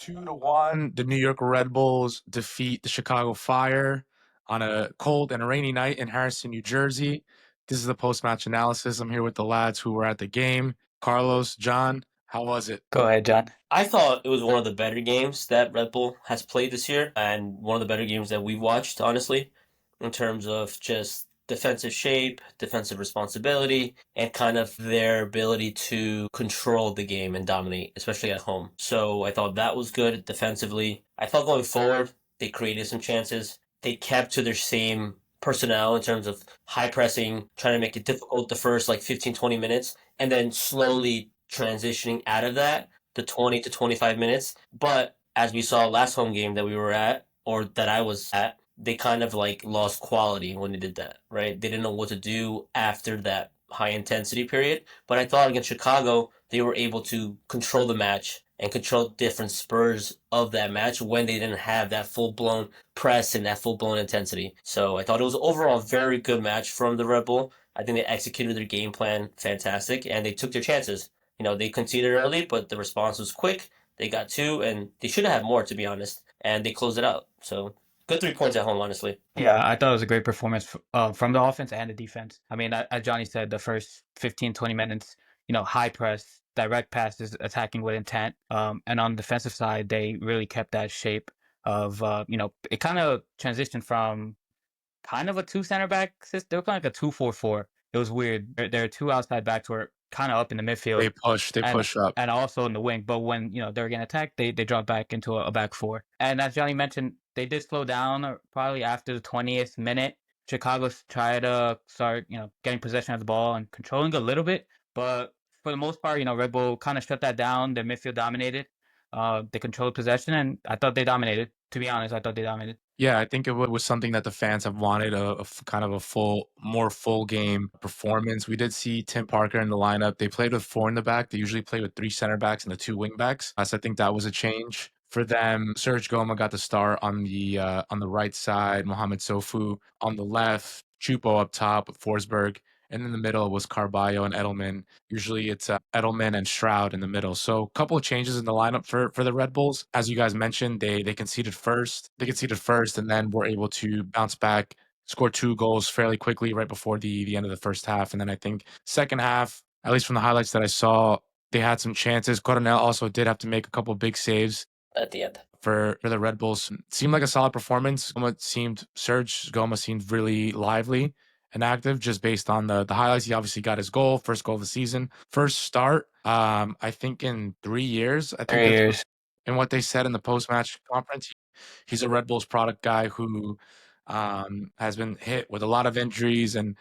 2-1, the New York Red Bulls defeat the Chicago Fire on a cold and rainy night in Harrison, New Jersey. This is the post-match analysis. I'm here with the lads who were at the game. Carlos, John, how was it? Go ahead, John. I thought it was one of the better games that Red Bull has played this year, and one of the better games that we've watched, honestly, in terms of just defensive shape, defensive responsibility, and kind of their ability to control the game and dominate, especially at home. So I thought that was good defensively. I thought going forward, they created some chances. They kept to their same personnel in terms of high pressing, trying to make it difficult the first like 15, 20 minutes, and then slowly transitioning out of that the 20 to 25 minutes. But as we saw last home game that we were at, or that I was at, they kind of like lost quality when they did that, right? They didn't know what to do after that high intensity period. But I thought against Chicago, they were able to control the match and control different spurs of that match when they didn't have that full blown press and that full blown intensity. So I thought it was overall a very good match from the Red Bull. I think they executed their game plan fantastic and they took their chances. They conceded early, but the response was quick. They got two, and they should have had more, to be honest. And they closed it out. So good 3 points at home, honestly. Yeah, I thought it was a great performance from the offense and the defense. I mean, as Johnny said, the first 15, 20 minutes, high press, direct passes, attacking with intent. And on the defensive side, they really kept that shape of, it kind of transitioned from kind of a two center back system. They were kind of like a 2-4-4. It was weird. There are two outside backs who are kind of up in the midfield. They and push up. and also in the wing. But when they were getting attacked, they dropped back into a back four. And as Johnny mentioned, they did slow down probably after the 20th minute. Chicago tried to start getting possession of the ball and controlling a little bit, but for the most part, Red Bull kind of shut that down. Their midfield dominated. They controlled possession, and I thought they dominated. To be honest, I thought they dominated. Yeah, I think it was something that the fans have wanted, kind of a more full game performance. We did see Tim Parker in the lineup. They played with four in the back. They usually play with three center backs and the two wing backs. So I think that was a change for them. Serge Goma got the start on the right side, Mohamed Sofu on the left, Chupo up top with Forsberg. And in the middle was Carballo and Edelman. Usually it's Edelman and Shroud in the middle. So a couple of changes in the lineup for the Red Bulls. As you guys mentioned, they conceded first. They conceded first and then were able to bounce back, score 2 goals fairly quickly right before the end of the first half. And then I think second half, at least from the highlights that I saw, they had some chances. Coronel also did have to make a couple of big saves At the end. for the Red Bulls. Seemed like a solid performance. Serge Goma seemed really lively and active just based on the highlights. He obviously got his goal, first goal of the season, first start, I think in 3 years. I think 3 years. and what they said in the post-match conference, he's a Red Bulls product guy who has been hit with a lot of injuries, and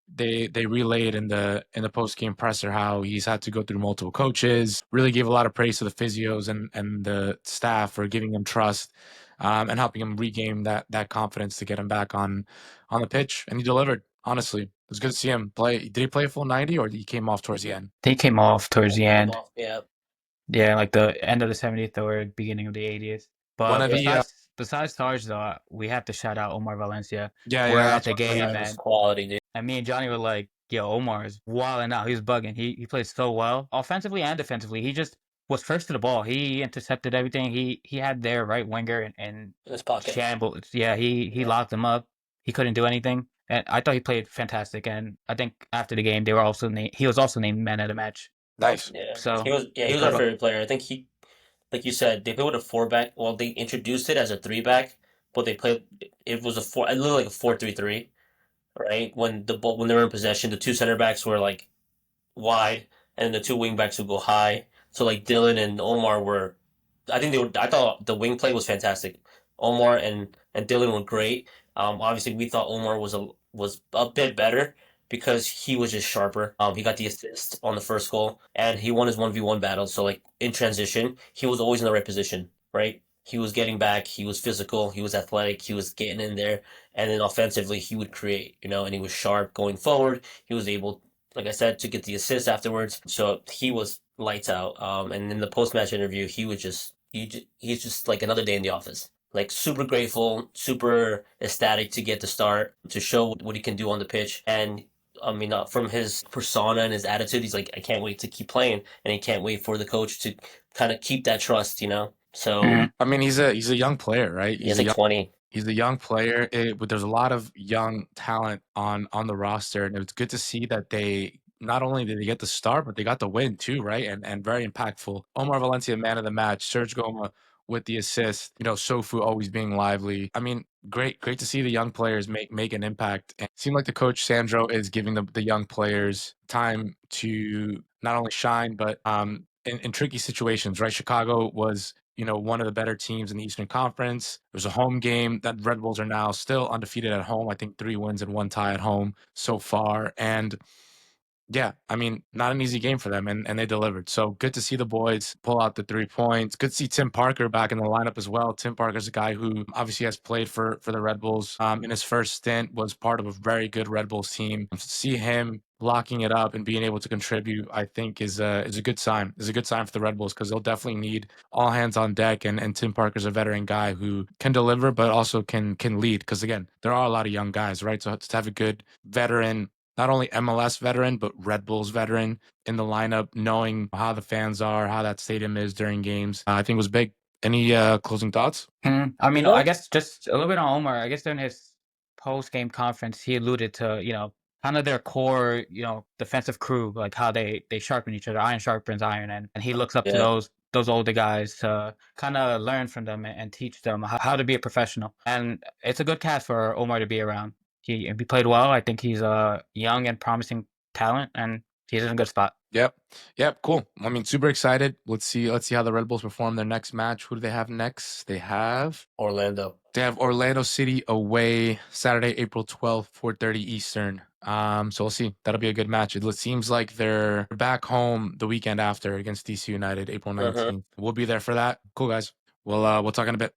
they relayed in the post-game presser how he's had to go through multiple coaches. Really gave a lot of praise to the physios and the staff for giving him trust and helping him regain that confidence to get him back on the pitch, and he delivered. Honestly, it was good to see him play. Did he play a full 90 or he came off towards the end? They came off towards the end. Yeah. Yeah, like the end of the 70th or beginning of the 80th. One But of the besides Sarge, though, we have to shout out Omar Valencia. yeah, We're yeah, at that's the what I'm game, saying. That was quality, dude. and me and Johnny were like, yo, Omar is wilding out. He was bugging. He played so well, offensively and defensively. He just was first to the ball. He intercepted everything. He had their right winger and In his pocket. shambles. Yeah, he locked him up. He couldn't do anything. And I thought he played fantastic. And I think after the game, he was also named man of the match. Nice. Yeah. So He was our favorite player. I think like you said, they played with a 4-back. Well, they introduced it as a 3-back, but it was it looked like a 4-3-3, right? When they were in possession, the two center backs were like wide, and the two wing backs would go high. So like Dylan and Omar I thought the wing play was fantastic. Omar and Dylan were great. Obviously we thought Omar was a bit better because he was just sharper. He got the assist on the first goal and he won his 1v1 battle. So like in transition, he was always in the right position, right? He was getting back, he was physical, he was athletic, he was getting in there, and then offensively he would create, and he was sharp going forward. He was able, like I said, to get the assist afterwards. So he was lights out. And in the post match interview, he's just like another day in the office. Like super grateful, super ecstatic to get the start, to show what he can do on the pitch. And I mean, from his persona and his attitude, he's like, I can't wait to keep playing, and he can't wait for the coach to kind of keep that trust. So Mhm. I mean, he's a young player, right? he's like 20. He's a young player, but there's a lot of young talent on the roster, and it's good to see that they not only did they get the start, but they got the win too, right? And very impactful. Omar Valencia, man of the match. Serge Goma with the assist. You know, Sofu always being lively. I mean, great to see the young players make an impact. And it seemed like the coach Sandro is giving the young players time to not only shine, but in tricky situations, right? Chicago was, you know, one of the better teams in the Eastern Conference. It was a home game that Red Bulls are now still undefeated at home. I think 3 wins and 1 tie at home so far. And yeah, I mean, not an easy game for them, and they delivered. So good to see the boys pull out the 3 points. Good to see Tim Parker back in the lineup as well. Tim Parker's a guy who obviously has played for the Red Bulls. In his first stint, was part of a very good Red Bulls team. To see him locking it up and being able to contribute, I think is a good sign. Is a good sign for the Red Bulls because they'll definitely need all hands on deck. And Tim Parker's a veteran guy who can deliver, but also can lead. Because again, there are a lot of young guys, right? So to have a good veteran, not only MLS veteran, but Red Bulls veteran in the lineup, knowing how the fans are, how that stadium is during games, I think was big. Any closing thoughts? I mean, No, I guess just a little bit on Omar. I guess during his post-game conference, he alluded to, kind of their core, defensive crew, like how they sharpen each other. Iron sharpens iron, and he looks up to yeah. those older guys to kind of learn from them and teach them how to be a professional. And it's a good cast for Omar to be around. He played well. I think he's a young and promising talent, and he's in a good spot. Yep. Yep. Cool. I mean, super excited. Let's see how the Red Bulls perform their next match. Who do they have next? They have Orlando. Orlando City away Saturday, April 12th, 4:30 Eastern. So we'll see. That'll be a good match. It seems like they're back home the weekend after against DC United, April 19th. We'll be there for that. Cool, guys. We'll talk in a bit.